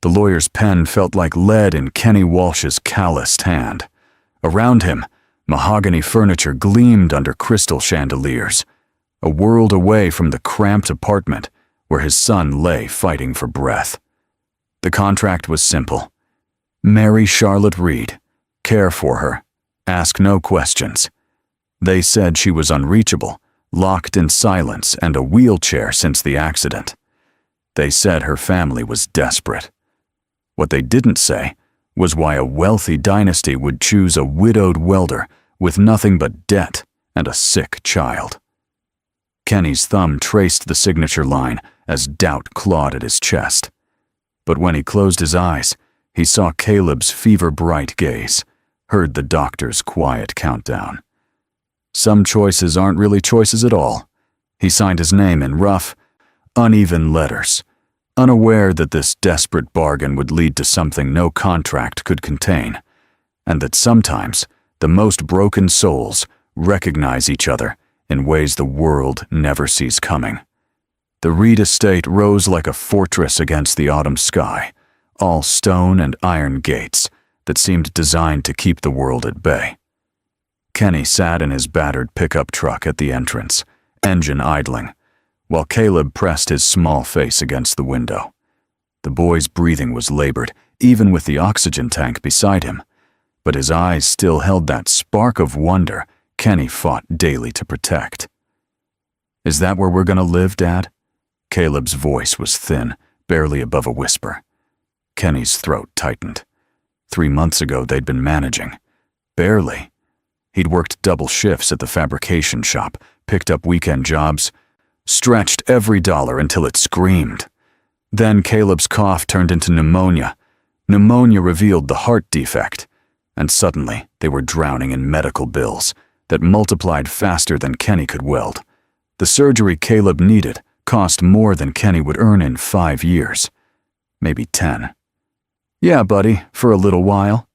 The lawyer's pen felt like lead in Kenny Walsh's calloused hand. Around him, mahogany furniture gleamed under crystal chandeliers, a world away from the cramped apartment where his son lay fighting for breath. The contract was simple. Marry Charlotte Reed, care for her, ask no questions. They said she was unreachable, locked in silence and a wheelchair since the accident. They said her family was desperate. What they didn't say was why a wealthy dynasty would choose a widowed welder with nothing but debt and a sick child. Kenny's thumb traced the signature line as doubt clawed at his chest. But when he closed his eyes, he saw Caleb's fever-bright gaze, heard the doctor's quiet countdown. Some choices aren't really choices at all. He signed his name in rough, uneven letters, unaware that this desperate bargain would lead to something no contract could contain, and that sometimes the most broken souls recognize each other in ways the world never sees coming. The Reed estate rose like a fortress against the autumn sky, all stone and iron gates that seemed designed to keep the world at bay. Kenny sat in his battered pickup truck at the entrance, engine idling, while Caleb pressed his small face against the window. The boy's breathing was labored, even with the oxygen tank beside him, but his eyes still held that spark of wonder Kenny fought daily to protect. "Is that where we're gonna live, Dad?" Caleb's voice was thin, barely above a whisper. Kenny's throat tightened. 3 months ago they'd been managing. Barely. He'd worked double shifts at the fabrication shop, picked up weekend jobs, stretched every dollar until it screamed. Then Caleb's cough turned into pneumonia. Pneumonia revealed the heart defect, and suddenly they were drowning in medical bills that multiplied faster than Kenny could weld. The surgery Caleb needed cost more than Kenny would earn in 5 years. Maybe 10. "Yeah, buddy, for a little while."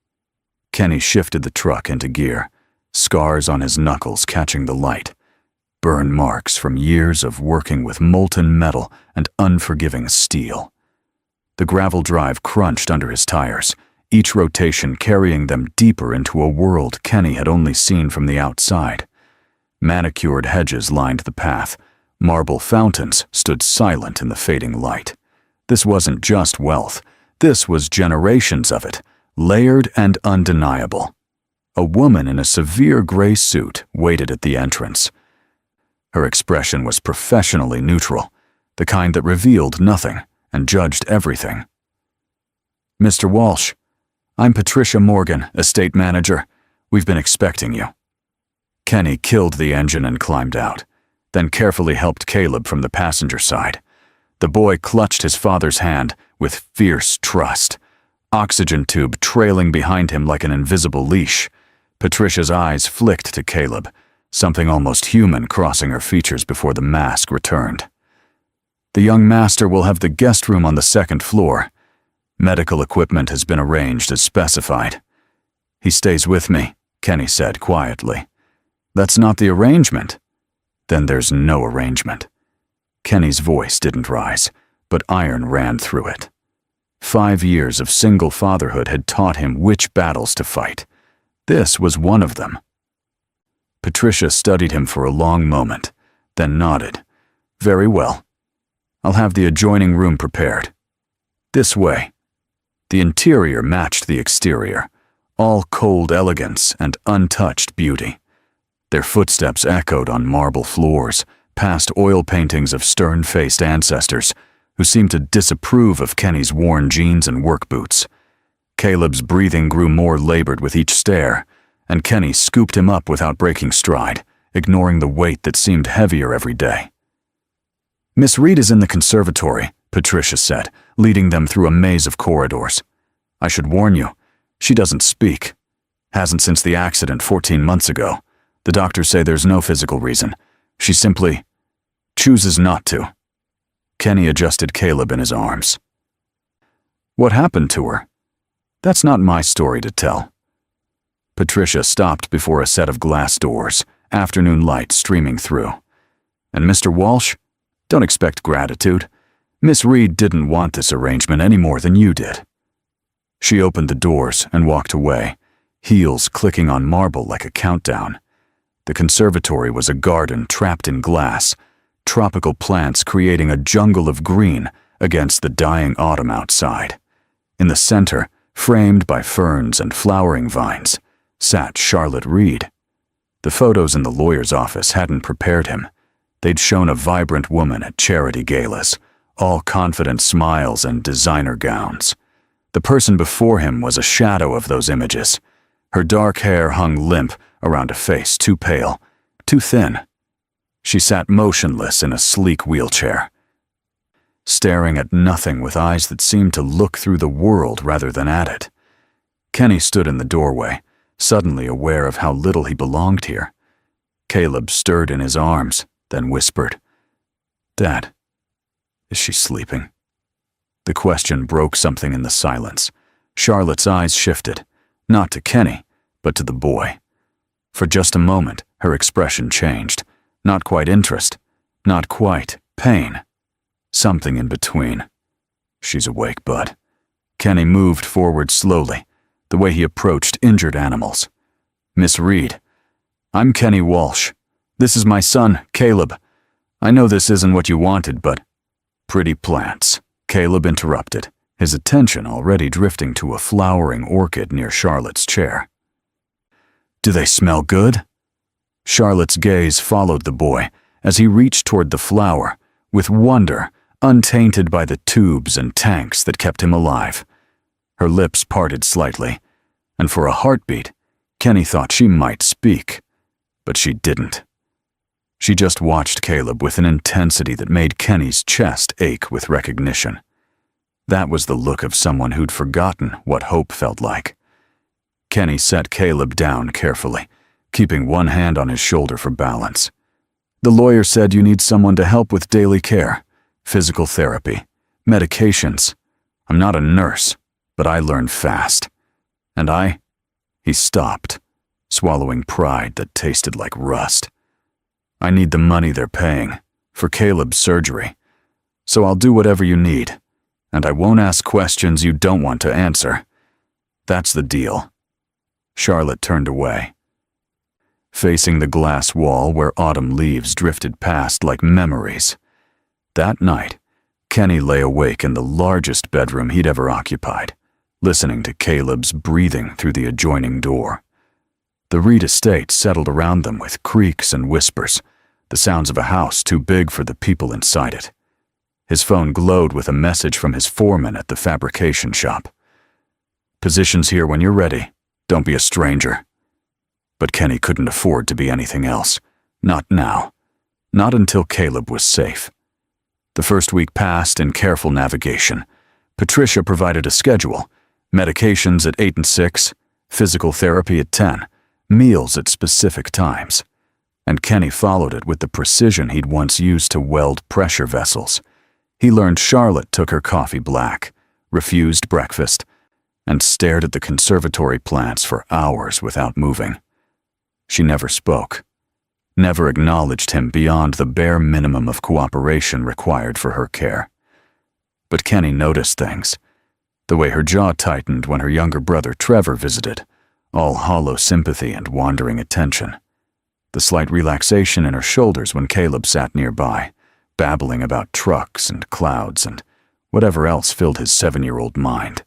Kenny shifted the truck into gear, scars on his knuckles catching the light, burn marks from years of working with molten metal and unforgiving steel. The gravel drive crunched under his tires, each rotation carrying them deeper into a world Kenny had only seen from the outside. Manicured hedges lined the path. Marble fountains stood silent in the fading light. This wasn't just wealth. This was generations of it, layered and undeniable. A woman in a severe gray suit waited at the entrance. Her expression was professionally neutral, the kind that revealed nothing and judged everything. "Mr. Walsh, I'm Patricia Morgan, estate manager. We've been expecting you." Kenny killed the engine and climbed out, then carefully helped Caleb from the passenger side. The boy clutched his father's hand with fierce trust, oxygen tube trailing behind him like an invisible leash. Patricia's eyes flicked to Caleb, something almost human crossing her features before the mask returned. "The young master will have the guest room on the 2nd floor. Medical equipment has been arranged as specified." "He stays with me," Kenny said quietly. "That's not the arrangement." "Then there's no arrangement." Kenny's voice didn't rise, but iron ran through it. 5 years of single fatherhood had taught him which battles to fight. This was one of them. Patricia studied him for a long moment, then nodded. "Very well. I'll have the adjoining room prepared. This way." The interior matched the exterior, all cold elegance and untouched beauty. Their footsteps echoed on marble floors, past oil paintings of stern-faced ancestors who seemed to disapprove of Kenny's worn jeans and work boots. Caleb's breathing grew more labored with each stare, and Kenny scooped him up without breaking stride, ignoring the weight that seemed heavier every day. "Miss Reed is in the conservatory," Patricia said, leading them through a maze of corridors. "I should warn you, she doesn't speak. Hasn't since the accident 14 months ago. The doctors say there's no physical reason. She simply chooses not to." Kenny adjusted Caleb in his arms. "What happened to her?" "That's not my story to tell." Patricia stopped before a set of glass doors, afternoon light streaming through. "And Mr. Walsh, don't expect gratitude. Miss Reed didn't want this arrangement any more than you did. She opened the doors and walked away, heels clicking on marble like a countdown. The conservatory was a garden trapped in glass, tropical plants creating a jungle of green against the dying autumn outside. In the center, framed by ferns and flowering vines, sat Charlotte Reed. The photos in the lawyer's office hadn't prepared him. They'd shown a vibrant woman at charity galas, all confident smiles and designer gowns. The person before him was a shadow of those images. Her dark hair hung limp around a face too pale, too thin. She sat motionless in a sleek wheelchair, staring at nothing with eyes that seemed to look through the world rather than at it. Kenny stood in the doorway, suddenly aware of how little he belonged here. Caleb stirred in his arms, then whispered, "Dad, is she sleeping?" The question broke something in the silence. Charlotte's eyes shifted, not to Kenny, but to the boy. For just a moment, her expression changed. Not quite interest, not quite pain. Something in between. "She's awake, bud." Kenny moved forward slowly, the way he approached injured animals. "Miss Reed, I'm Kenny Walsh. This is my son, Caleb. I know this isn't what you wanted, but—" "Pretty plants," Caleb interrupted, his attention already drifting to a flowering orchid near Charlotte's chair. "Do they smell good?" Charlotte's gaze followed the boy as he reached toward the flower, with wonder untainted by the tubes and tanks that kept him alive. Her lips parted slightly, and for a heartbeat, Kenny thought she might speak, but she didn't. She just watched Caleb with an intensity that made Kenny's chest ache with recognition. That was the look of someone who'd forgotten what hope felt like. Kenny set Caleb down carefully, keeping one hand on his shoulder for balance. "The lawyer said you need someone to help with daily care, physical therapy, medications. I'm not a nurse, but I learned fast. And I—" He stopped, swallowing pride that tasted like rust. "I need the money they're paying, for Caleb's surgery. So I'll do whatever you need, and I won't ask questions you don't want to answer. That's the deal." Charlotte turned away. Facing the glass wall where autumn leaves drifted past like memories. That night, Kenny lay awake in the largest bedroom he'd ever occupied, listening to Caleb's breathing through the adjoining door. The Reed estate settled around them with creaks and whispers, the sounds of a house too big for the people inside it. His phone glowed with a message from his foreman at the fabrication shop. "Position's here when you're ready. Don't be a stranger." But Kenny couldn't afford to be anything else. Not now. Not until Caleb was safe. The first week passed in careful navigation. Patricia provided a schedule: medications at 8 and 6, physical therapy at 10, meals at specific times. And Kenny followed it with the precision he'd once used to weld pressure vessels. He learned Charlotte took her coffee black, refused breakfast, and stared at the conservatory plants for hours without moving. She never spoke, never acknowledged him beyond the bare minimum of cooperation required for her care. But Kenny noticed things. The way her jaw tightened when her younger brother Trevor visited, all hollow sympathy and wandering attention. The slight relaxation in her shoulders when Caleb sat nearby, babbling about trucks and clouds and whatever else filled his 7-year-old mind.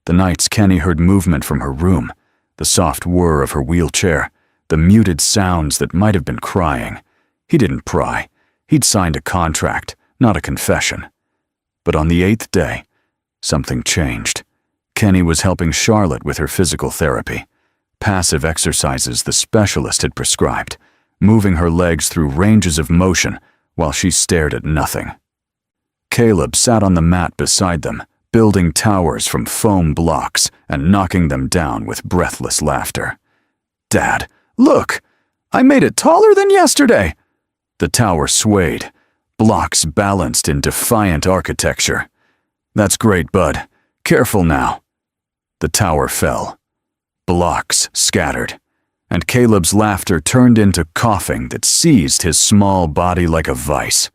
The nights Kenny heard movement from her room, the soft whir of her wheelchair, the muted sounds that might have been crying. He didn't pry. He'd signed a contract, not a confession. But on the 8th day, something changed. Kenny was helping Charlotte with her physical therapy, passive exercises the specialist had prescribed, moving her legs through ranges of motion while she stared at nothing. Caleb sat on the mat beside them, building towers from foam blocks and knocking them down with breathless laughter. "Dad, look! I made it taller than yesterday!" The tower swayed, blocks balanced in defiant architecture. "That's great, bud. Careful now." The tower fell. Blocks scattered, and Caleb's laughter turned into coughing that seized his small body like a vice.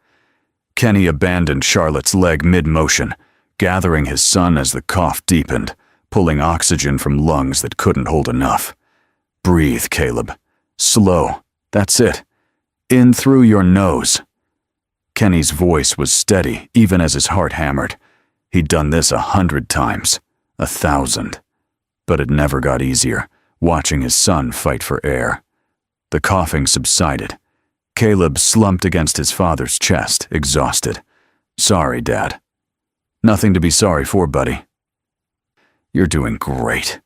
Kenny abandoned Charlotte's leg mid-motion, gathering his son as the cough deepened, pulling oxygen from lungs that couldn't hold enough. Breathe, Caleb. Slow. That's it. In through your nose. Kenny's voice was steady, even as his heart hammered. He'd done this 100 times, 1,000. But it never got easier, watching his son fight for air. The coughing subsided. Caleb slumped against his father's chest, exhausted. Sorry, Dad. Nothing to be sorry for, buddy. You're doing great.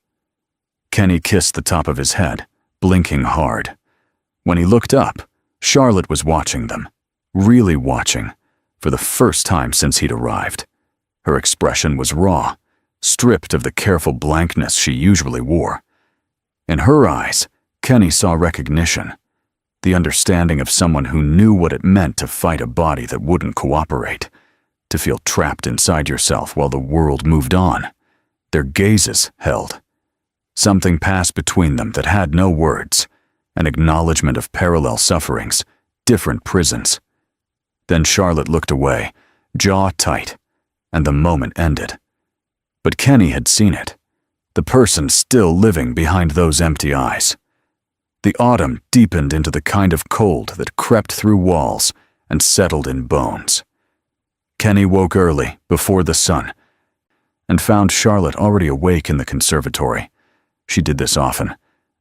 Kenny kissed the top of his head, blinking hard. When he looked up, Charlotte was watching them, really watching, for the first time since he'd arrived. Her expression was raw, stripped of the careful blankness she usually wore. In her eyes, Kenny saw recognition, the understanding of someone who knew what it meant to fight a body that wouldn't cooperate, to feel trapped inside yourself while the world moved on. Their gazes held. Something passed between them that had no words, an acknowledgement of parallel sufferings, different prisons. Then Charlotte looked away, jaw tight, and the moment ended. But Kenny had seen it, the person still living behind those empty eyes. The autumn deepened into the kind of cold that crept through walls and settled in bones. Kenny woke early, before the sun, and found Charlotte already awake in the conservatory. She did this often,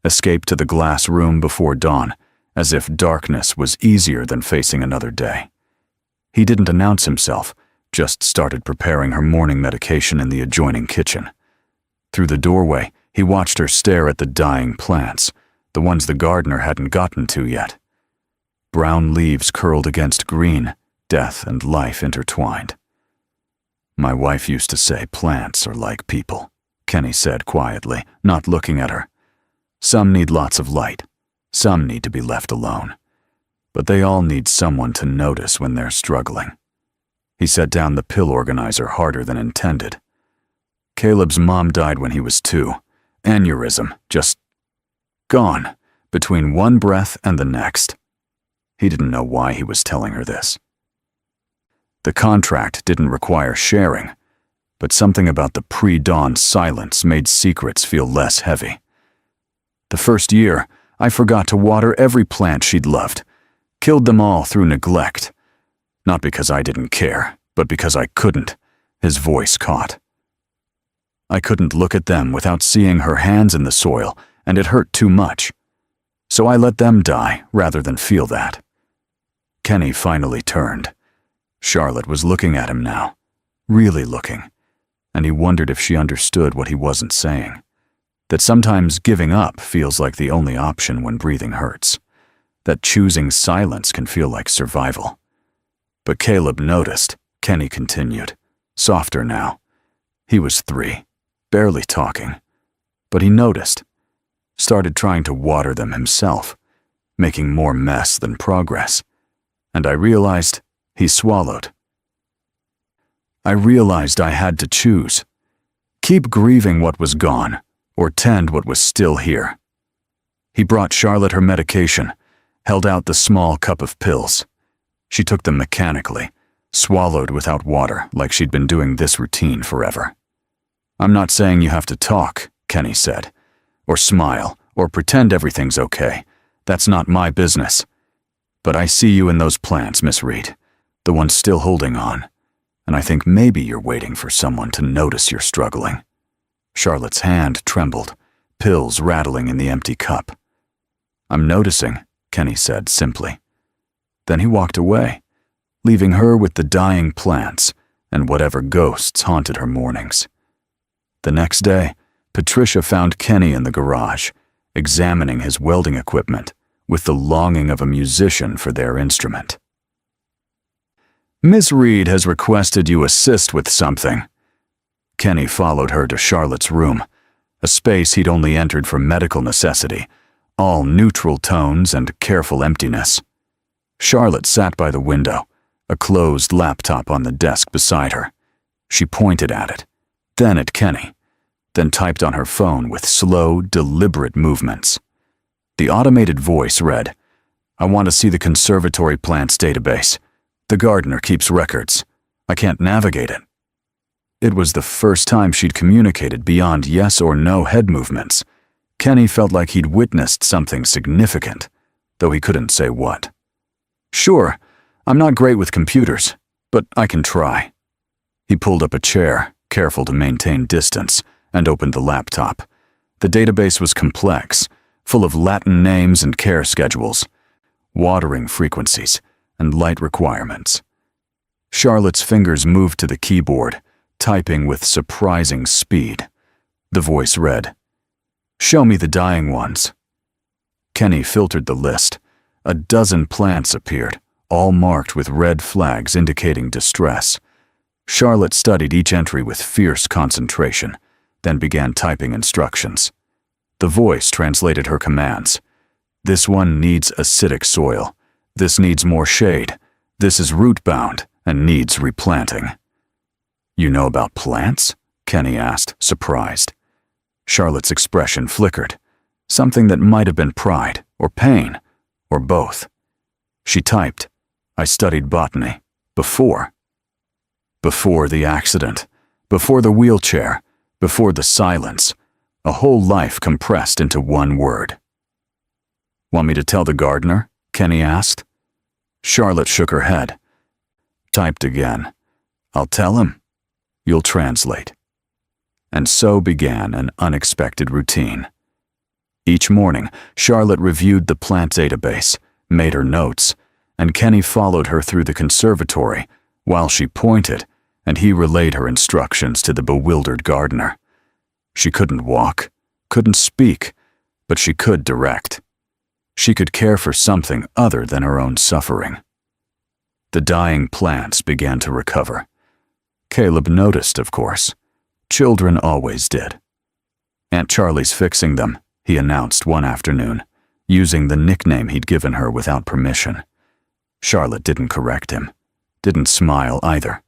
escaped to the glass room before dawn, as if darkness was easier than facing another day. He didn't announce himself, just started preparing her morning medication in the adjoining kitchen. Through the doorway, he watched her stare at the dying plants, the ones the gardener hadn't gotten to yet. Brown leaves curled against green, death and life intertwined. My wife used to say plants are like people, Kenny said quietly, not looking at her. Some need lots of light, some need to be left alone, but they all need someone to notice when they're struggling. He set down the pill organizer harder than intended. Caleb's mom died when he was 2. Aneurysm, just gone, between one breath and the next. He didn't know why he was telling her this. The contract didn't require sharing, but something about the pre-dawn silence made secrets feel less heavy. The first year, I forgot to water every plant she'd loved, killed them all through neglect. Not because I didn't care, but because I couldn't, his voice caught. I couldn't look at them without seeing her hands in the soil, and it hurt too much. So I let them die rather than feel that. Kenny finally turned. Charlotte was looking at him now, really looking, and he wondered if she understood what he wasn't saying. That sometimes giving up feels like the only option when breathing hurts. That choosing silence can feel like survival. But Caleb noticed. Kenny continued, softer now. He was 3, barely talking. But he noticed. Started trying to water them himself, making more mess than progress. And I realized he swallowed. I realized I had to choose. Keep grieving what was gone, or tend what was still here. He brought Charlotte her medication, held out the small cup of pills. She took them mechanically, swallowed without water like she'd been doing this routine forever. I'm not saying you have to talk, Kenny said, or smile, or pretend everything's okay. That's not my business. But I see you in those plants, Miss Reed, the one still holding on, and I think maybe you're waiting for someone to notice you're struggling. Charlotte's hand trembled, pills rattling in the empty cup. I'm noticing, Kenny said simply. Then he walked away, leaving her with the dying plants and whatever ghosts haunted her mornings. The next day, Patricia found Kenny in the garage, examining his welding equipment with the longing of a musician for their instrument. Miss Reed has requested you assist with something. Kenny followed her to Charlotte's room, a space he'd only entered for medical necessity, all neutral tones and careful emptiness. Charlotte sat by the window, a closed laptop on the desk beside her. She pointed at it, then at Kenny, then typed on her phone with slow, deliberate movements. The automated voice read, I want to see the conservatory plants database. The gardener keeps records. I can't navigate it. It was the first time she'd communicated beyond yes or no head movements. Kenny felt like he'd witnessed something significant, though he couldn't say what. Sure, I'm not great with computers, but I can try. He pulled up a chair, careful to maintain distance, and opened the laptop. The database was complex, full of Latin names and care schedules, watering frequencies, and light requirements. Charlotte's fingers moved to the keyboard, typing with surprising speed. The voice read, "Show me the dying ones." Kenny filtered the list. A dozen plants appeared, all marked with red flags indicating distress. Charlotte studied each entry with fierce concentration, then began typing instructions. The voice translated her commands. This one needs acidic soil. This needs more shade. This is root-bound and needs replanting. You know about plants? Kenny asked, surprised. Charlotte's expression flickered. Something that might have been pride, or pain, or both. She typed, I studied botany. Before. Before the accident. Before the wheelchair. Before the silence. A whole life compressed into one word. Want me to tell the gardener? Kenny asked. Charlotte shook her head. Typed again. I'll tell him. You'll translate. And so began an unexpected routine. Each morning, Charlotte reviewed the plant database, made her notes, and Kenny followed her through the conservatory while she pointed, and he relayed her instructions to the bewildered gardener. She couldn't walk, couldn't speak, but she could direct. She could care for something other than her own suffering. The dying plants began to recover. Caleb noticed, of course. Children always did. Aunt Charlie's fixing them, he announced one afternoon, using the nickname he'd given her without permission. Charlotte didn't correct him, didn't smile either,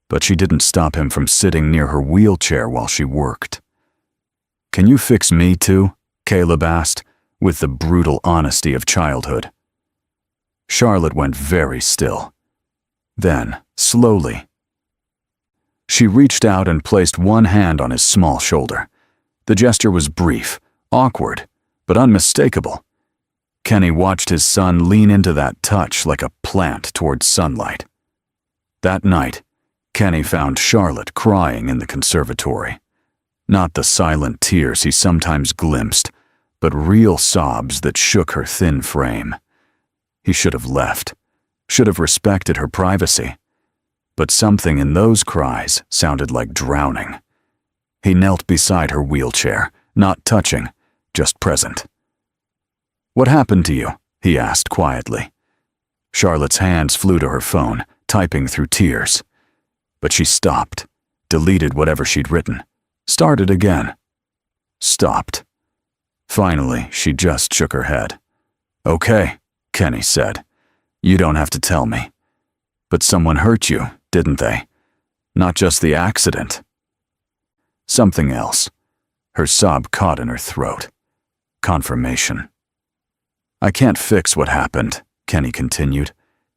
but she didn't stop him from sitting near her wheelchair while she worked. Can you fix me too? Caleb asked, with the brutal honesty of childhood. Charlotte went very still. Then, slowly, she reached out and placed one hand on his small shoulder. The gesture was brief, awkward, but unmistakable. Kenny watched his son lean into that touch like a plant towards sunlight. That night, Kenny found Charlotte crying in the conservatory. Not the silent tears he sometimes glimpsed, but real sobs that shook her thin frame. He should have left, should have respected her privacy. But something in those cries sounded like drowning. He knelt beside her wheelchair, not touching, just present. What happened to you? He asked quietly. Charlotte's hands flew to her phone, typing through tears. But she stopped, deleted whatever she'd written, started again. Stopped. Finally, she just shook her head. Okay, Kenny said. You don't have to tell me. But someone hurt you, didn't they? Not just the accident. Something else. Her sob caught in her throat. Confirmation. I can't fix what happened, Kenny continued.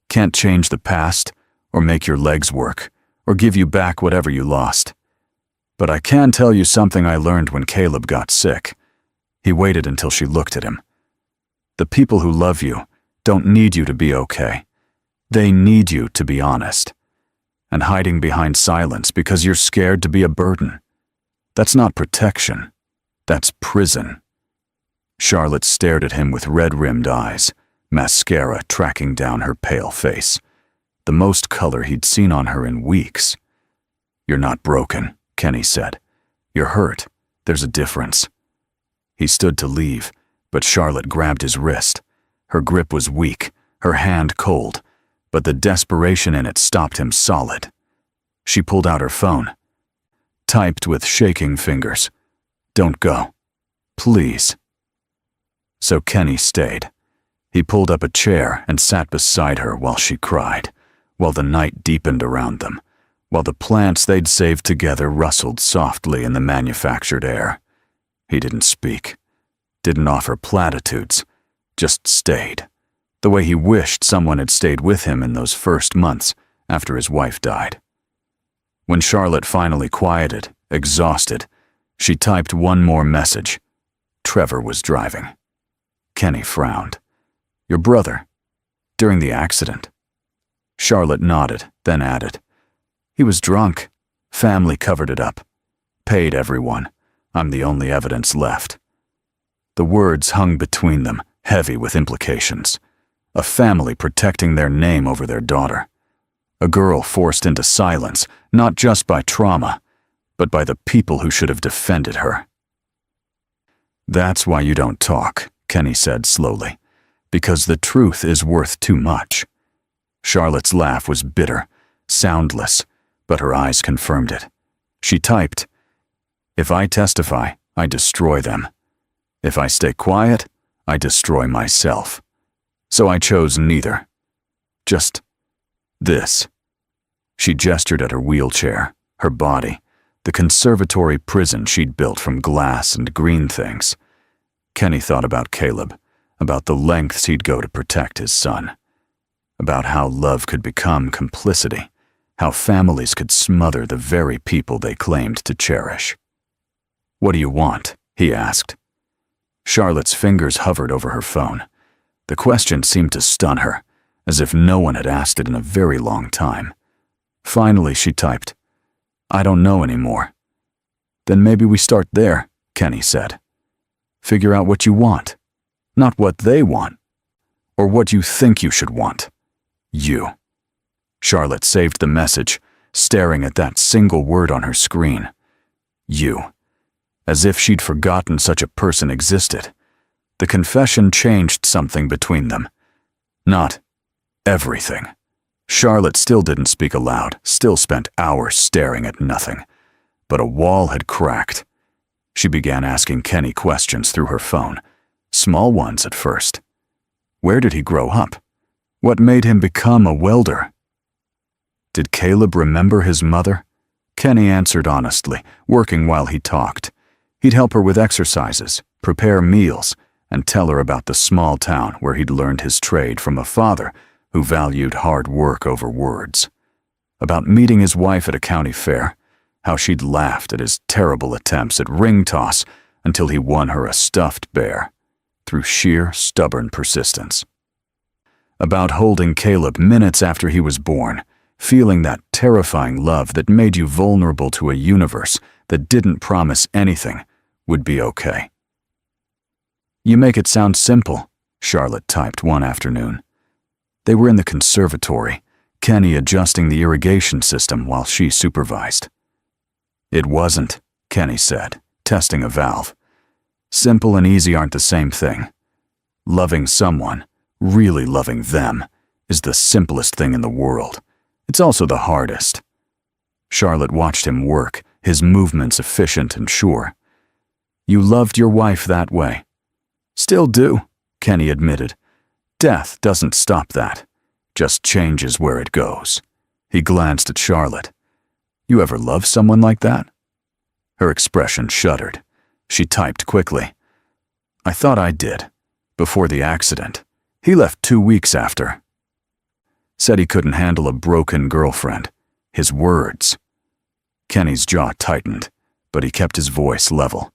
Can't change the past, or make your legs work, or give you back whatever you lost. But I can tell you something I learned when Caleb got sick. He waited until she looked at him. The people who love you don't need you to be okay. They need you to be honest. And hiding behind silence because you're scared to be a burden. That's not protection. That's prison. Charlotte stared at him with red-rimmed eyes, mascara tracking down her pale face, the most color he'd seen on her in weeks. You're not broken, Kenny said. You're hurt. There's a difference. He stood to leave, but Charlotte grabbed his wrist. Her grip was weak, her hand cold, but the desperation in it stopped him solid. She pulled out her phone. Typed with shaking fingers. Don't go. Please. So Kenny stayed. He pulled up a chair and sat beside her while she cried, while the night deepened around them, while the plants they'd saved together rustled softly in the manufactured air. He didn't speak, didn't offer platitudes, just stayed, the way he wished someone had stayed with him in those first months after his wife died. When Charlotte finally quieted, exhausted, she typed one more message. Trevor was driving. Kenny frowned. Your brother? During the accident? Charlotte nodded, then added, he was drunk. Family covered it up. Paid everyone. I'm the only evidence left. The words hung between them, heavy with implications. A family protecting their name over their daughter. A girl forced into silence, not just by trauma, but by the people who should have defended her. That's why you don't talk, Kenny said slowly, because the truth is worth too much. Charlotte's laugh was bitter, soundless, but her eyes confirmed it. She typed, if I testify, I destroy them. If I stay quiet, I destroy myself. So I chose neither. Just this. She gestured at her wheelchair, her body, the conservatory prison she'd built from glass and green things. Kenny thought about Caleb, about the lengths he'd go to protect his son, about how love could become complicity, how families could smother the very people they claimed to cherish. What do you want? He asked. Charlotte's fingers hovered over her phone. The question seemed to stun her, as if no one had asked it in a very long time. Finally, she typed, I don't know anymore. Then maybe we start there, Kenny said. Figure out what you want, not what they want, or what you think you should want. You. Charlotte saved the message, staring at that single word on her screen. You. As if she'd forgotten such a person existed. The confession changed something between them. Not everything. Charlotte still didn't speak aloud, still spent hours staring at nothing. But a wall had cracked. She began asking Kenny questions through her phone, small ones at first. Where did he grow up? What made him become a welder? Did Caleb remember his mother? Kenny answered honestly, working while he talked. He'd help her with exercises, prepare meals, and tell her about the small town where he'd learned his trade from a father who valued hard work over words. About meeting his wife at a county fair, how she'd laughed at his terrible attempts at ring toss until he won her a stuffed bear, through sheer stubborn persistence. About holding Caleb minutes after he was born, feeling that terrifying love that made you vulnerable to a universe that didn't promise anything would be okay. You make it sound simple, Charlotte typed one afternoon. They were in the conservatory, Kenny adjusting the irrigation system while she supervised. It wasn't, Kenny said, testing a valve. Simple and easy aren't the same thing. Loving someone, really loving them, is the simplest thing in the world. It's also the hardest. Charlotte watched him work, his movements efficient and sure. You loved your wife that way. Still do, Kenny admitted. Death doesn't stop that, just changes where it goes. He glanced at Charlotte. You ever love someone like that? Her expression shuddered. She typed quickly. I thought I did, before the accident. He left 2 weeks after. Said he couldn't handle a broken girlfriend. His words. Kenny's jaw tightened, but he kept his voice level.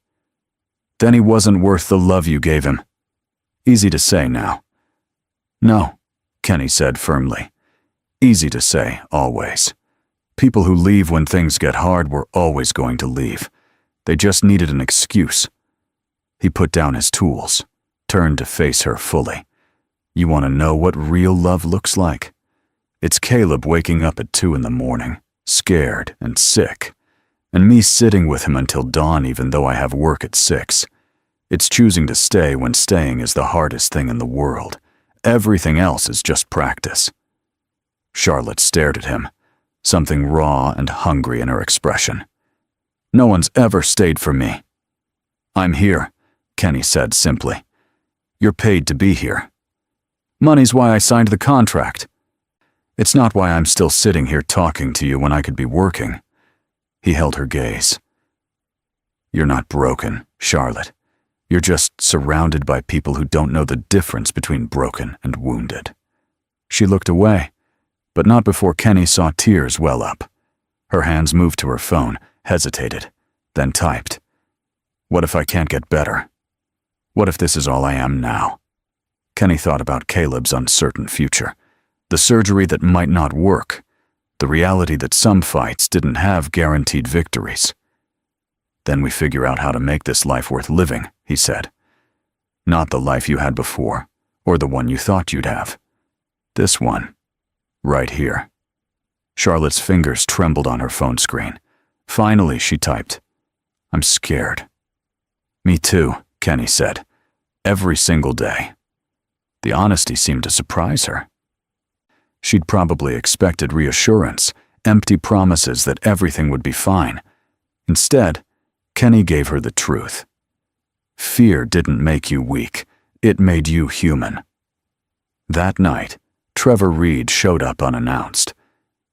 Then he wasn't worth the love you gave him. Easy to say now. No, Kenny said firmly. Easy to say, always. People who leave when things get hard were always going to leave. They just needed an excuse. He put down his tools, turned to face her fully. You want to know what real love looks like? It's Caleb waking up at 2 a.m, scared and sick, and me sitting with him until dawn even though I have work at 6. It's choosing to stay when staying is the hardest thing in the world. Everything else is just practice. Charlotte stared at him, something raw and hungry in her expression. No one's ever stayed for me. I'm here, Kenny said simply. You're paid to be here. Money's why I signed the contract. It's not why I'm still sitting here talking to you when I could be working. He held her gaze. You're not broken, Charlotte. You're just surrounded by people who don't know the difference between broken and wounded." She looked away, but not before Kenny saw tears well up. Her hands moved to her phone, hesitated, then typed, "What if I can't get better? What if this is all I am now?" Kenny thought about Caleb's uncertain future, the surgery that might not work, the reality that some fights didn't have guaranteed victories. "Then we figure out how to make this life worth living," he said. "Not the life you had before, or the one you thought you'd have. This one, right here." Charlotte's fingers trembled on her phone screen. Finally, she typed, "I'm scared." "Me too," Kenny said. "Every single day." The honesty seemed to surprise her. She'd probably expected reassurance, empty promises that everything would be fine. Instead, Kenny gave her the truth. Fear didn't make you weak, it made you human. That night, Trevor Reed showed up unannounced.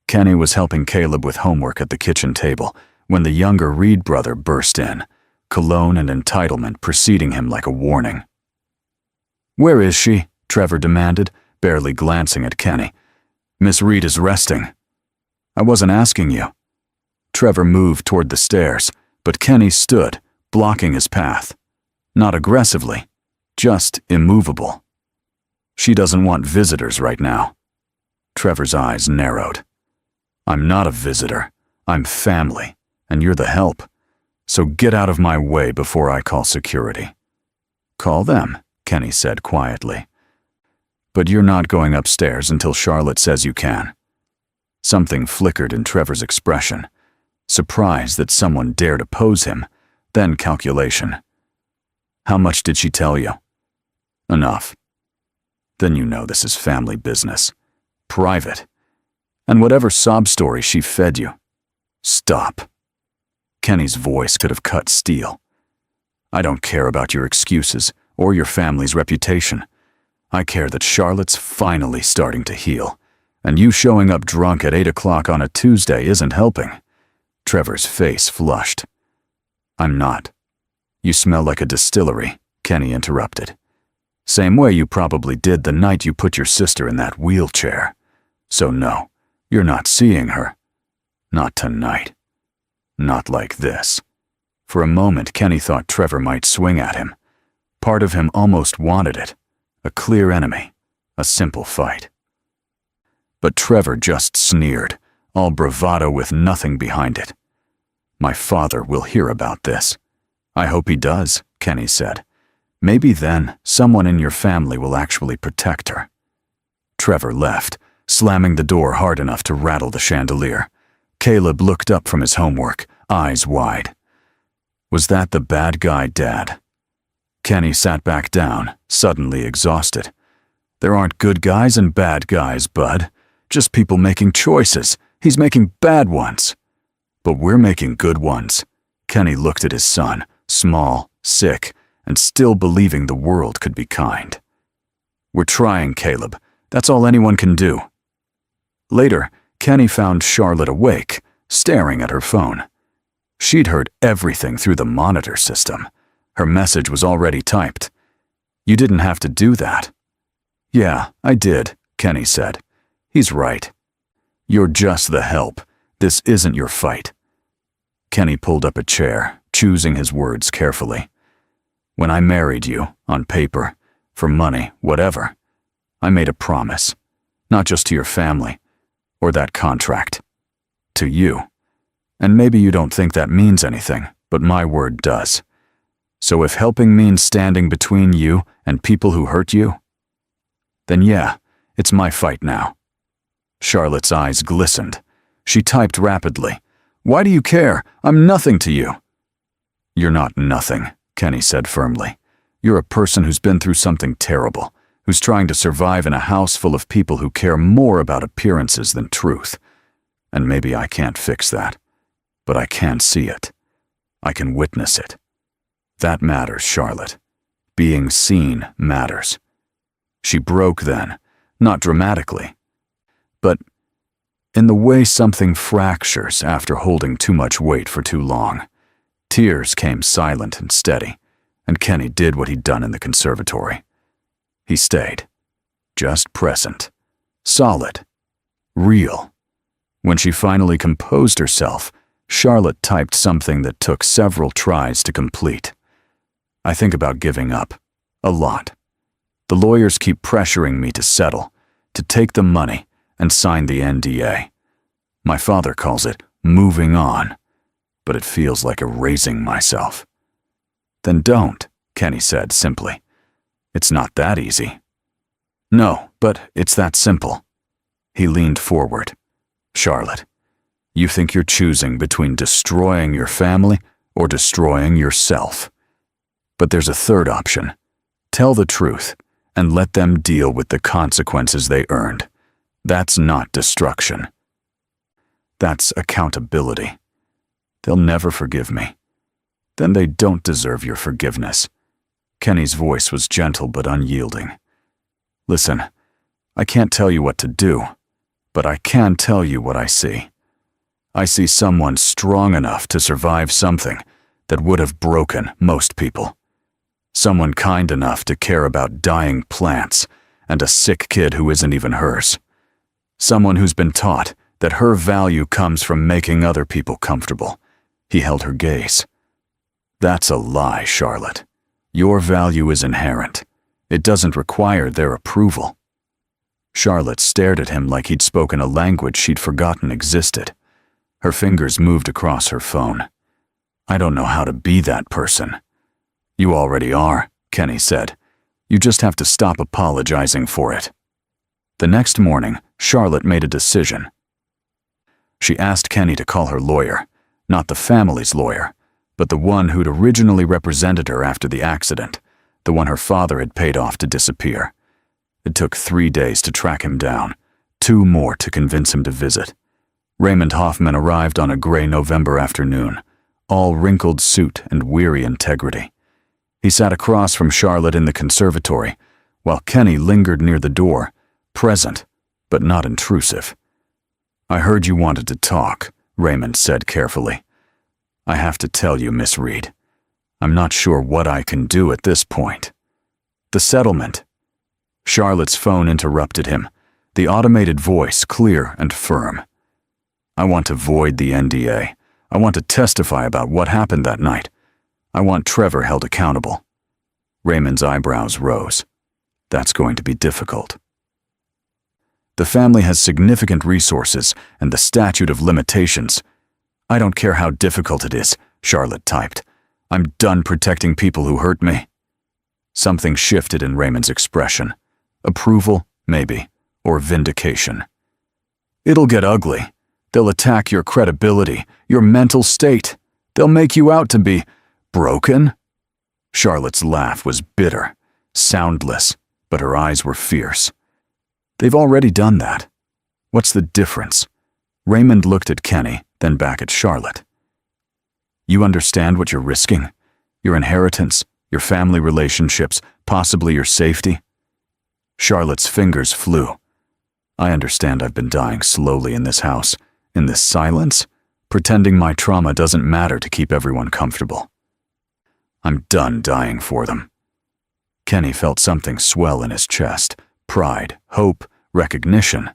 Kenny was helping Caleb with homework at the kitchen table when the younger Reed brother burst in, cologne and entitlement preceding him like a warning. "Where is she?" Trevor demanded, barely glancing at Kenny. "Miss Reed is resting." "I wasn't asking you." Trevor moved toward the stairs, but Kenny stood, blocking his path. Not aggressively, just immovable. "She doesn't want visitors right now." Trevor's eyes narrowed. "I'm not a visitor. I'm family, and you're the help. So get out of my way before I call security." "Call them," Kenny said quietly. "But you're not going upstairs until Charlotte says you can." Something flickered in Trevor's expression. Surprise that someone dared oppose him, then calculation. "How much did she tell you?" "Enough." "Then you know this is family business. Private. And whatever sob story she fed you." "Stop." Kenny's voice could have cut steel. "I don't care about your excuses or your family's reputation. I care that Charlotte's finally starting to heal, and you showing up drunk at 8 o'clock on a Tuesday isn't helping." Trevor's face flushed. "I'm not." "You smell like a distillery," Kenny interrupted. "Same way you probably did the night you put your sister in that wheelchair. So no, you're not seeing her. Not tonight. Not like this." For a moment, Kenny thought Trevor might swing at him. Part of him almost wanted it. A clear enemy. A simple fight. But Trevor just sneered, all bravado with nothing behind it. "My father will hear about this." "I hope he does," Kenny said. "Maybe then someone in your family will actually protect her." Trevor left, slamming the door hard enough to rattle the chandelier. Caleb looked up from his homework, eyes wide. Was that the bad guy, Dad? Kenny sat back down, suddenly exhausted. "There aren't good guys and bad guys, bud. Just people making choices. He's making bad ones." "But we're making good ones." Kenny looked at his son, small, sick, and still believing the world could be kind. "We're trying, Caleb. That's all anyone can do." Later, Kenny found Charlotte awake, staring at her phone. She'd heard everything through the monitor system. Her message was already typed. "You didn't have to do that." "Yeah, I did," Kenny said. "He's right. You're just the help. This isn't your fight." Kenny pulled up a chair, choosing his words carefully. "When I married you, on paper, for money, whatever, I made a promise, not just to your family, or that contract, to you. And maybe you don't think that means anything, but my word does. So if helping means standing between you and people who hurt you, then yeah, it's my fight now." Charlotte's eyes glistened. She typed rapidly. "Why do you care? I'm nothing to you." "You're not nothing," Kenny said firmly. "You're a person who's been through something terrible, who's trying to survive in a house full of people who care more about appearances than truth. And maybe I can't fix that, but I can see it. I can witness it. That matters, Charlotte. Being seen matters." She broke then, not dramatically, but in the way something fractures after holding too much weight for too long. Tears came silent and steady, and Kenny did what he'd done in the conservatory. He stayed. Just present. Solid. Real. When she finally composed herself, Charlotte typed something that took several tries to complete. I think about giving up. A lot. The lawyers keep pressuring me to settle, to take the money and sign the NDA. My father calls it moving on, but it feels like erasing myself. Then don't, Kenny said simply. It's not that easy. No, but it's that simple. He leaned forward. Charlotte, you think you're choosing between destroying your family or destroying yourself. But there's a third option. Tell the truth and let them deal with the consequences they earned. That's not destruction. That's accountability. They'll never forgive me. Then they don't deserve your forgiveness. Kenny's voice was gentle but unyielding. Listen, I can't tell you what to do, but I can tell you what I see. I see someone strong enough to survive something that would have broken most people. Someone kind enough to care about dying plants and a sick kid who isn't even hers. Someone who's been taught that her value comes from making other people comfortable. He held her gaze. That's a lie, Charlotte. Your value is inherent. It doesn't require their approval. Charlotte stared at him like he'd spoken a language she'd forgotten existed. Her fingers moved across her phone. I don't know how to be that person. You already are, Kenny said. You just have to stop apologizing for it. The next morning, Charlotte made a decision. She asked Kenny to call her lawyer, not the family's lawyer, but the one who'd originally represented her after the accident, the one her father had paid off to disappear. It took 3 days to track him down, 2 more to convince him to visit. Raymond Hoffman arrived on a gray November afternoon, all wrinkled suit and weary integrity. He sat across from Charlotte in the conservatory, while Kenny lingered near the door, present, but not intrusive. I heard you wanted to talk, Raymond said carefully. I have to tell you, Miss Reed, I'm not sure what I can do at this point. The settlement. Charlotte's phone interrupted him, the automated voice clear and firm. I want to void the NDA. I want to testify about what happened that night. I want Trevor held accountable. Raymond's eyebrows rose. That's going to be difficult. The family has significant resources and the statute of limitations. I don't care how difficult it is, Charlotte typed. I'm done protecting people who hurt me. Something shifted in Raymond's expression. Approval, maybe, or vindication. It'll get ugly. They'll attack your credibility, your mental state. They'll make you out to be broken? Charlotte's laugh was bitter, soundless, but her eyes were fierce. They've already done that. What's the difference? Raymond looked at Kenny, then back at Charlotte. You understand what you're risking? Your inheritance, your family relationships, possibly your safety? Charlotte's fingers flew. I understand I've been dying slowly in this house, in this silence, pretending my trauma doesn't matter to keep everyone comfortable. I'm done dying for them. Kenny felt something swell in his chest. Pride, hope, recognition.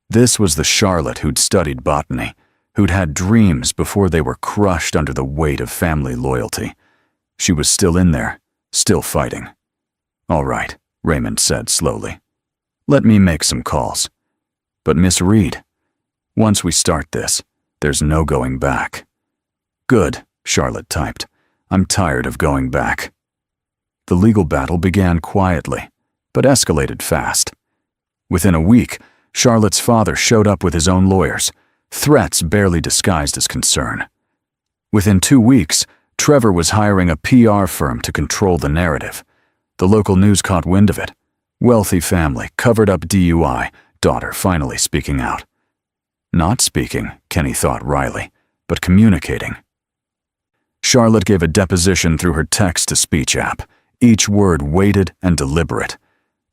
This was the Charlotte who'd studied botany, who'd had dreams before they were crushed under the weight of family loyalty. She was still in there, still fighting. All right, Raymond said slowly. Let me make some calls. But Miss Reed, once we start this, there's no going back. Good, Charlotte typed. I'm tired of going back. The legal battle began quietly, but escalated fast. Within a week, Charlotte's father showed up with his own lawyers, threats barely disguised as concern. Within 2 weeks, Trevor was hiring a PR firm to control the narrative. The local news caught wind of it. Wealthy family, covered up DUI, daughter finally speaking out. Not speaking, Kenny thought wryly, but communicating. Charlotte gave a deposition through her text-to-speech app, each word weighted and deliberate.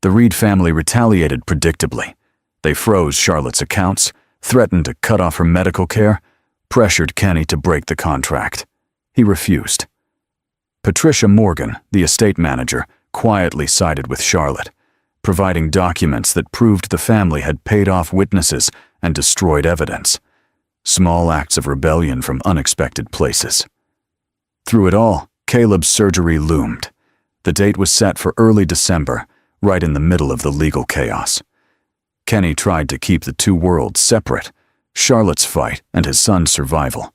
The Reed family retaliated predictably. They froze Charlotte's accounts, threatened to cut off her medical care, pressured Kenny to break the contract. He refused. Patricia Morgan, the estate manager, quietly sided with Charlotte, providing documents that proved the family had paid off witnesses and destroyed evidence. Small acts of rebellion from unexpected places. Through it all, Caleb's surgery loomed. The date was set for early December, right in the middle of the legal chaos. Kenny tried to keep the two worlds separate, Charlotte's fight and his son's survival,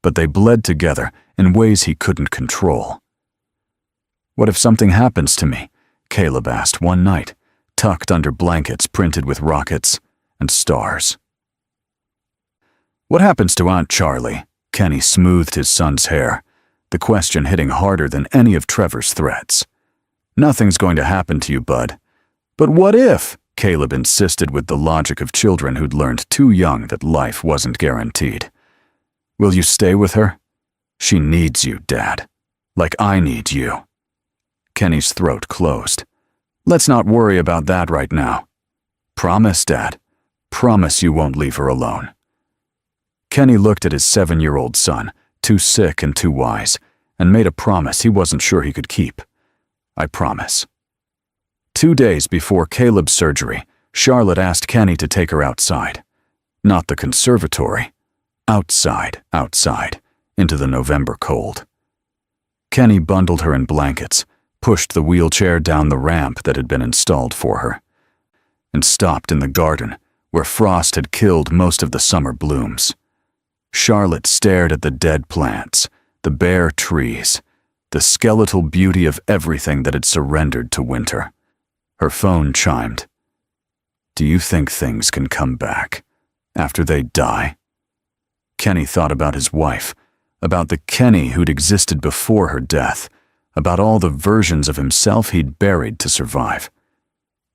but they bled together in ways he couldn't control. "What if something happens to me?" Caleb asked one night, tucked under blankets printed with rockets and stars. "What happens to Aunt Charlie?" Kenny smoothed his son's hair, the question hitting harder than any of Trevor's threats. "Nothing's going to happen to you, bud." "But what if?" Caleb insisted with the logic of children who'd learned too young that life wasn't guaranteed. "Will you stay with her?" "She needs you, Dad. Like I need you." Kenny's throat closed. "Let's not worry about that right now." "Promise, Dad. Promise you won't leave her alone." Kenny looked at his 7-year-old son, too sick and too wise, and made a promise he wasn't sure he could keep. "I promise." 2 days before Caleb's surgery, Charlotte asked Kenny to take her outside. Not the conservatory. Outside, into the November cold. Kenny bundled her in blankets, pushed the wheelchair down the ramp that had been installed for her, and stopped in the garden where frost had killed most of the summer blooms. Charlotte stared at the dead plants, the bare trees, the skeletal beauty of everything that had surrendered to winter. Her phone chimed. "Do you think things can come back after they die?" Kenny thought about his wife, about the Kenny who'd existed before her death, about all the versions of himself he'd buried to survive.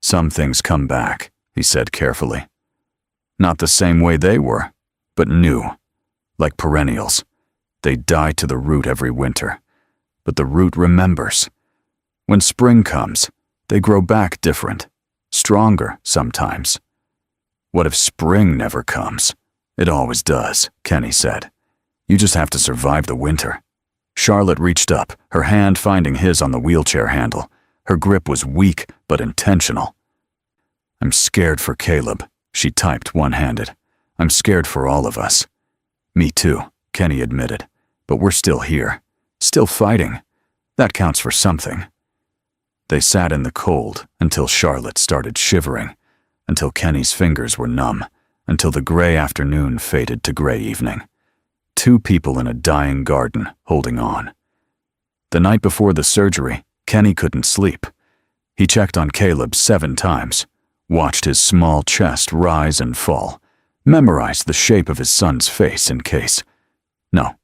"Some things come back," he said carefully. "Not the same way they were, but new, like perennials. They die to the root every winter, but the root remembers. When spring comes, they grow back different, stronger sometimes." "What if spring never comes?" "It always does," Kenny said. "You just have to survive the winter." Charlotte reached up, her hand finding his on the wheelchair handle. Her grip was weak but intentional. "I'm scared for Caleb," she typed one-handed. "I'm scared for all of us." "Me too," Kenny admitted. "But we're still here, still fighting. That counts for something." They sat in the cold until Charlotte started shivering, until Kenny's fingers were numb, until the gray afternoon faded to gray evening. Two people in a dying garden holding on. The night before the surgery, Kenny couldn't sleep. He checked on Caleb 7 times, watched his small chest rise and fall, memorized the shape of his son's face in case. No,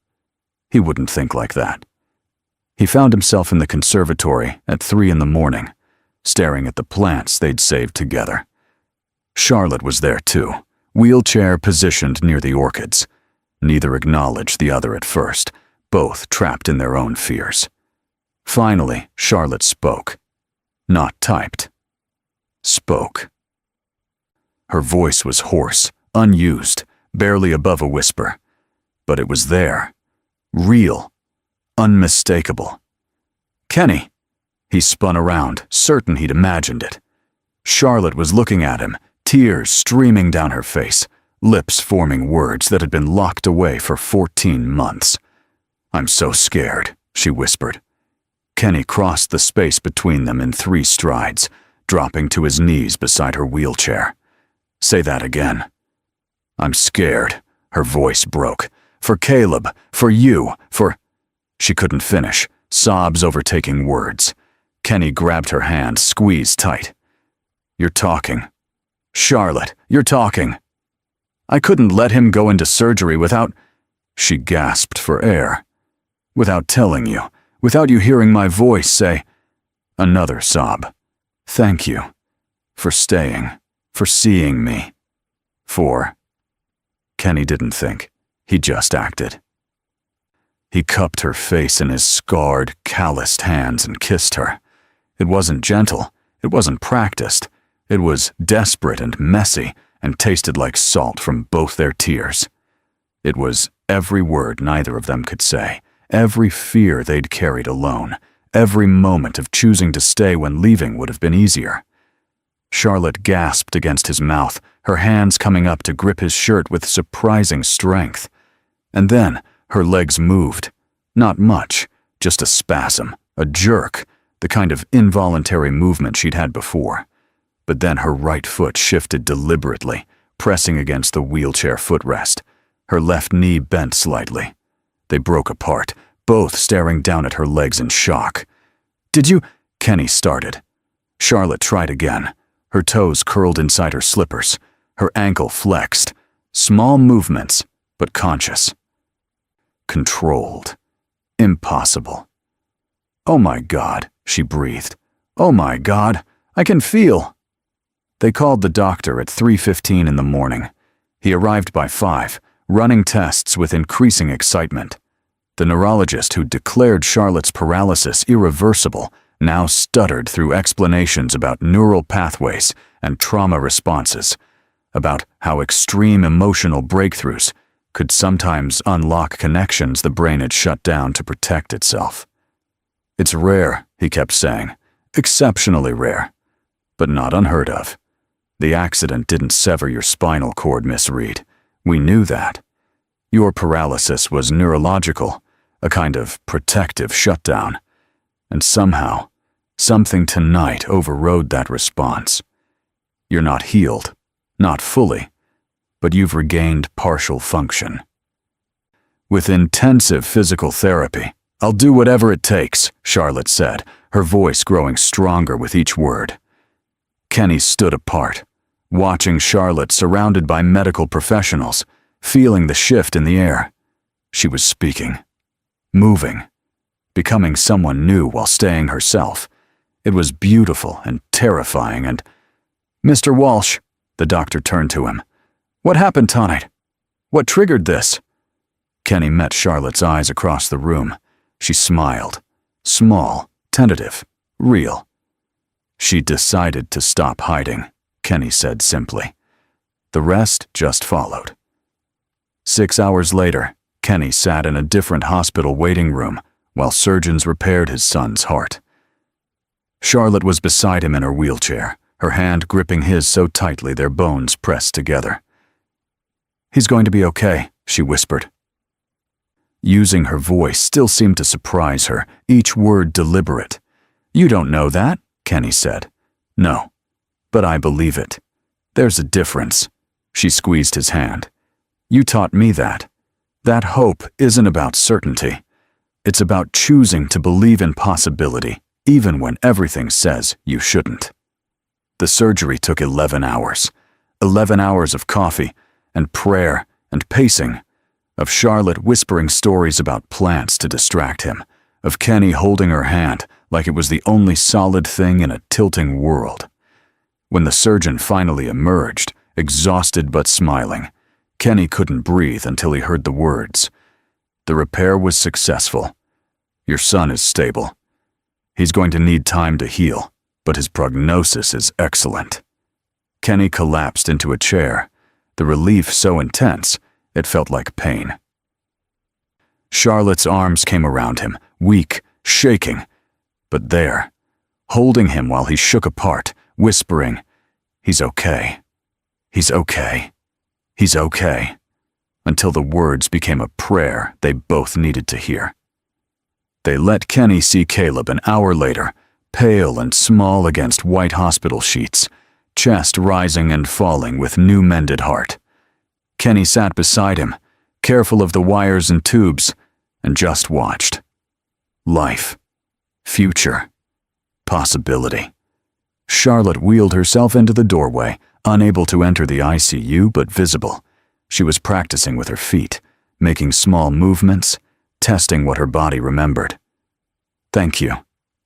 he wouldn't think like that. He found himself in the conservatory at 3 in the morning, staring at the plants they'd saved together. Charlotte was there too, wheelchair positioned near the orchids. Neither acknowledged the other at first, both trapped in their own fears. Finally, Charlotte spoke. Not typed. Spoke. Her voice was hoarse, unused, barely above a whisper. But it was there. Real. Unmistakable. "Kenny!" He spun around, certain he'd imagined it. Charlotte was looking at him, tears streaming down her face, lips forming words that had been locked away for 14 months. "I'm so scared," she whispered. Kenny crossed the space between them in 3 strides, dropping to his knees beside her wheelchair. "Say that again." "I'm scared," her voice broke. "For Caleb, for you, for—" She couldn't finish, sobs overtaking words. Kenny grabbed her hand, squeezed tight. "You're talking. Charlotte, you're talking. I couldn't let him go into surgery without—" She gasped for air. "Without telling you, without you hearing my voice say—" Another sob. "Thank you. For staying. For seeing me. For—" Kenny didn't think. He just acted. He cupped her face in his scarred, calloused hands and kissed her. It wasn't gentle. It wasn't practiced. It was desperate and messy and tasted like salt from both their tears. It was every word neither of them could say, every fear they'd carried alone, every moment of choosing to stay when leaving would have been easier. Charlotte gasped against his mouth, her hands coming up to grip his shirt with surprising strength. And then her legs moved. Not much, just a spasm, a jerk, the kind of involuntary movement she'd had before. But then her right foot shifted deliberately, pressing against the wheelchair footrest. Her left knee bent slightly. They broke apart, both staring down at her legs in shock. "Did you—" Kenny started. Charlotte tried again. Her toes curled inside her slippers. Her ankle flexed. Small movements, but conscious. Controlled. Impossible. "Oh my God," she breathed. "Oh my God, I can feel." They called the doctor at 3:15 in the morning. He arrived by 5, running tests with increasing excitement. The neurologist who declared Charlotte's paralysis irreversible now stuttered through explanations about neural pathways and trauma responses, about how extreme emotional breakthroughs could sometimes unlock connections the brain had shut down to protect itself. "It's rare," he kept saying, "exceptionally rare, but not unheard of. The accident didn't sever your spinal cord, Miss Reed. We knew that. Your paralysis was neurological, a kind of protective shutdown. And somehow, something tonight overrode that response. You're not healed, not fully, but you've regained partial function. With intensive physical therapy, I'll do whatever it takes," Charlotte said, her voice growing stronger with each word. Kenny stood apart, watching Charlotte surrounded by medical professionals, feeling the shift in the air. She was speaking, moving, becoming someone new while staying herself. It was beautiful and terrifying and— "Mr. Walsh," the doctor turned to him. "What happened tonight? What triggered this?" Kenny met Charlotte's eyes across the room. She smiled. Small, tentative, real. "She decided to stop hiding," Kenny said simply. The rest just followed. 6 hours later, Kenny sat in a different hospital waiting room while surgeons repaired his son's heart. Charlotte was beside him in her wheelchair, her hand gripping his so tightly their bones pressed together. "He's going to be okay," she whispered. Using her voice still seemed to surprise her, each word deliberate. "You don't know that," Kenny said. "No, but I believe it. There's a difference." She squeezed his hand. "You taught me that. That hope isn't about certainty. It's about choosing to believe in possibility, even when everything says you shouldn't." The surgery took 11 hours. 11 hours of coffee, and prayer, and pacing, of Charlotte whispering stories about plants to distract him, of Kenny holding her hand like it was the only solid thing in a tilting world. When the surgeon finally emerged, exhausted but smiling, Kenny couldn't breathe until he heard the words. "The repair was successful. Your son is stable. He's going to need time to heal, but his prognosis is excellent." Kenny collapsed into a chair, the relief so intense it felt like pain. Charlotte's arms came around him, weak, shaking, but there, holding him while he shook apart, whispering, "He's okay. He's okay. He's okay," until the words became a prayer they both needed to hear. They let Kenny see Caleb an hour later, pale and small against white hospital sheets, chest rising and falling with new mended heart. Kenny sat beside him, careful of the wires and tubes, and just watched. Life. Future. Possibility. Charlotte wheeled herself into the doorway, unable to enter the ICU but visible. She was practicing with her feet, making small movements, testing what her body remembered. "Thank you,"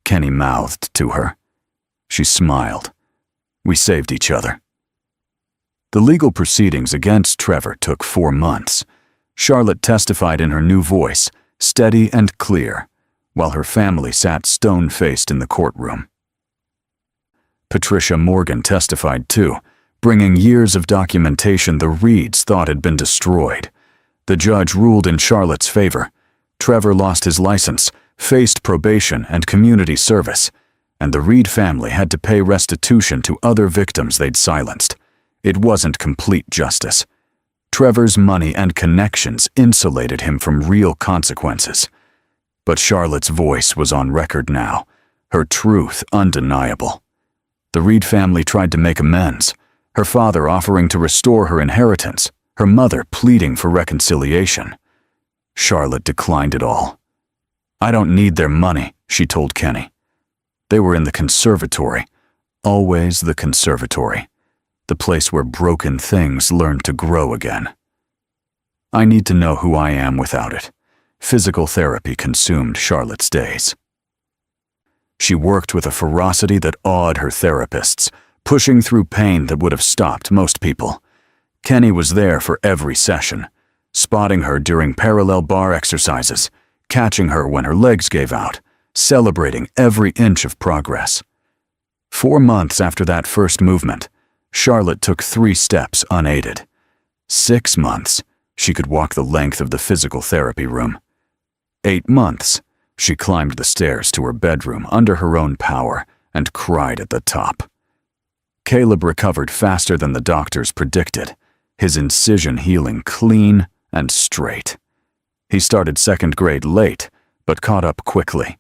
Kenny mouthed to her. She smiled. "We saved each other." The legal proceedings against Trevor took 4 months. Charlotte testified in her new voice, steady and clear, while her family sat stone-faced in the courtroom. Patricia Morgan testified too, bringing years of documentation the Reeds thought had been destroyed. The judge ruled in Charlotte's favor. Trevor lost his license, faced probation and community service, and the Reed family had to pay restitution to other victims they'd silenced. It wasn't complete justice. Trevor's money and connections insulated him from real consequences. But Charlotte's voice was on record now, her truth undeniable. The Reed family tried to make amends, her father offering to restore her inheritance, her mother pleading for reconciliation. Charlotte declined it all. "I don't need their money," she told Kenny. They were in the conservatory, always the conservatory, the place where broken things learn to grow again. "I need to know who I am without it." Physical therapy consumed Charlotte's days. She worked with a ferocity that awed her therapists, pushing through pain that would have stopped most people. Kenny was there for every session, spotting her during parallel bar exercises, catching her when her legs gave out, celebrating every inch of progress. 4 months after that first movement, Charlotte took 3 steps unaided. 6 months, she could walk the length of the physical therapy room. 8 months, she climbed the stairs to her bedroom under her own power and cried at the top. Caleb recovered faster than the doctors predicted, his incision healing clean and straight. He started 2nd grade late, but caught up quickly,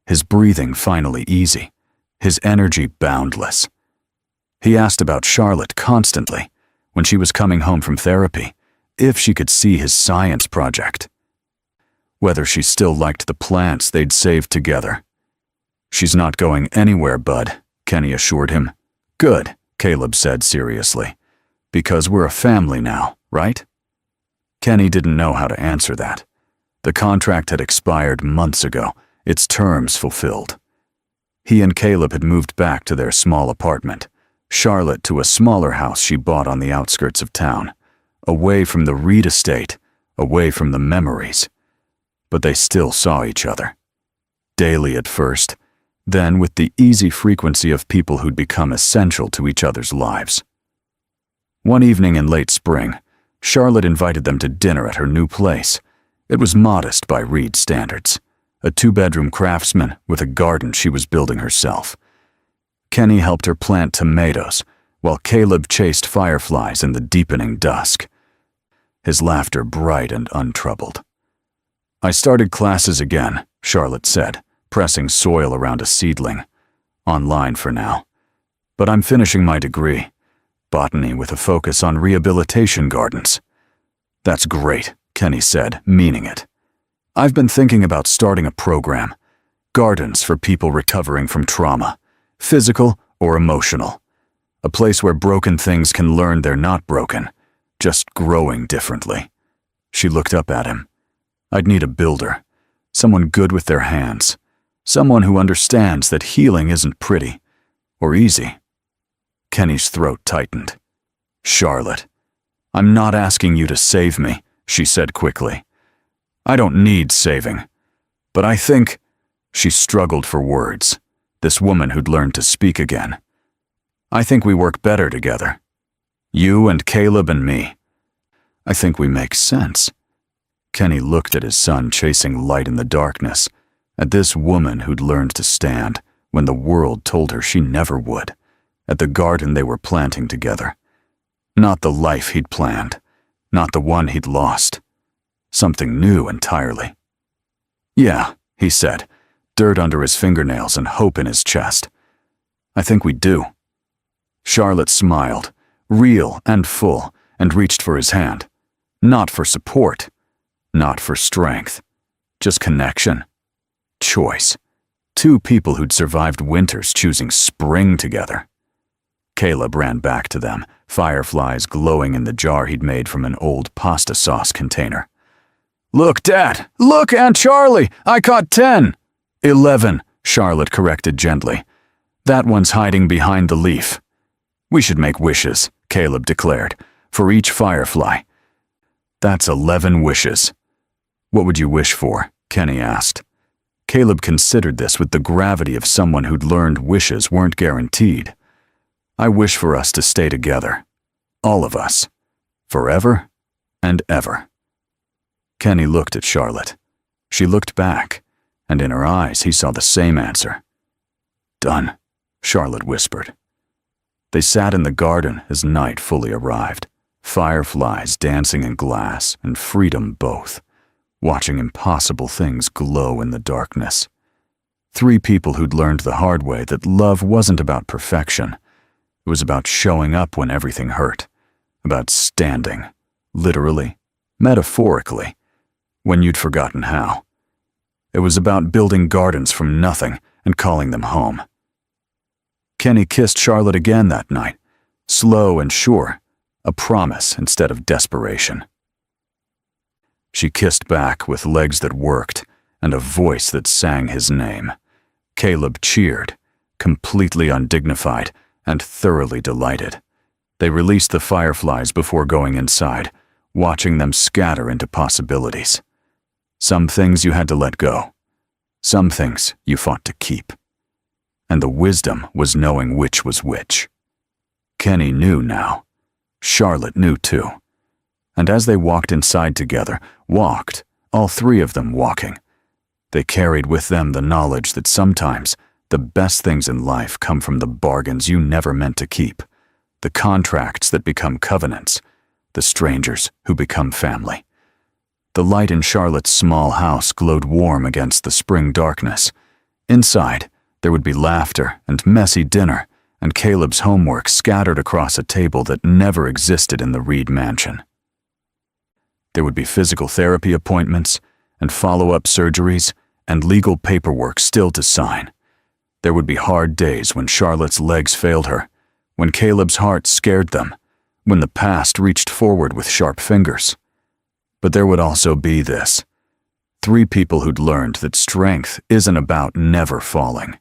his breathing finally easy, his energy boundless. He asked about Charlotte constantly, when she was coming home from therapy, if she could see his science project, whether she still liked the plants they'd saved together. "She's not going anywhere, bud," Kenny assured him. "Good," Caleb said seriously. "Because we're a family now, right?" Kenny didn't know how to answer that. The contract had expired months ago, its terms fulfilled. He and Caleb had moved back to their small apartment, Charlotte to a smaller house she bought on the outskirts of town, away from the Reed estate, away from the memories. But they still saw each other. Daily at first, then with the easy frequency of people who'd become essential to each other's lives. One evening in late spring, Charlotte invited them to dinner at her new place. It was modest by Reed standards, a 2-bedroom craftsman with a garden she was building herself. Kenny helped her plant tomatoes, while Caleb chased fireflies in the deepening dusk, his laughter bright and untroubled. "I started classes again," Charlotte said, pressing soil around a seedling. "Online for now. But I'm finishing my degree, botany with a focus on rehabilitation gardens." "That's great," Kenny said, meaning it. "I've been thinking about starting a program. Gardens for people recovering from trauma, physical or emotional. A place where broken things can learn they're not broken, just growing differently." She looked up at him. "I'd need a builder, someone good with their hands, someone who understands that healing isn't pretty or easy." Kenny's throat tightened. "Charlotte, I'm not asking you to save me," she said quickly. "I don't need saving. But I think—" She struggled for words, this woman who'd learned to speak again. "I think we work better together. You and Caleb and me. I think we make sense." Kenny looked at his son chasing light in the darkness, at this woman who'd learned to stand when the world told her she never would, at the garden they were planting together. Not the life he'd planned, not the one he'd lost. Something new entirely. "Yeah," he said, dirt under his fingernails and hope in his chest. "I think we do." Charlotte smiled, real and full, and reached for his hand. Not for support, not for strength, just connection. Choice. 2 people who'd survived winters choosing spring together. Caleb ran back to them, fireflies glowing in the jar he'd made from an old pasta sauce container. "Look, Dad! Look, Aunt Charlie! I caught 10! 11, Charlotte corrected gently. "That one's hiding behind the leaf." "We should make wishes," Caleb declared, "for each firefly." "That's 11 wishes." "What would you wish for?" Kenny asked. Caleb considered this with the gravity of someone who'd learned wishes weren't guaranteed. "I wish for us to stay together. All of us. Forever and ever." Kenny looked at Charlotte. She looked back, and in her eyes he saw the same answer. "Done," Charlotte whispered. They sat in the garden as night fully arrived, fireflies dancing in glass and freedom both, watching impossible things glow in the darkness. Three people who'd learned the hard way that love wasn't about perfection. It was about showing up when everything hurt, about standing, literally, metaphorically, when you'd forgotten how. It was about building gardens from nothing and calling them home. Kenny kissed Charlotte again that night, slow and sure, a promise instead of desperation. She kissed back with legs that worked and a voice that sang his name. Caleb cheered, completely undignified and thoroughly delighted. They released the fireflies before going inside, watching them scatter into possibilities. Some things you had to let go. Some things you fought to keep. And the wisdom was knowing which was which. Kenny knew now. Charlotte knew too. And as they walked inside together, all three of them walking, they carried with them the knowledge that sometimes the best things in life come from the bargains you never meant to keep, the contracts that become covenants, the strangers who become family. The light in Charlotte's small house glowed warm against the spring darkness. Inside, there would be laughter and messy dinner, and Caleb's homework scattered across a table that never existed in the Reed mansion. There would be physical therapy appointments, and follow-up surgeries, and legal paperwork still to sign. There would be hard days when Charlotte's legs failed her, when Caleb's heart scared them, when the past reached forward with sharp fingers. But there would also be this. Three people who'd learned that strength isn't about never falling.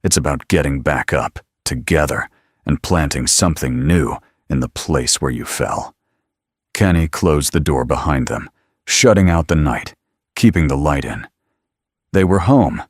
It's about getting back up, together, and planting something new in the place where you fell. Kenny closed the door behind them, shutting out the night, keeping the light in. They were home,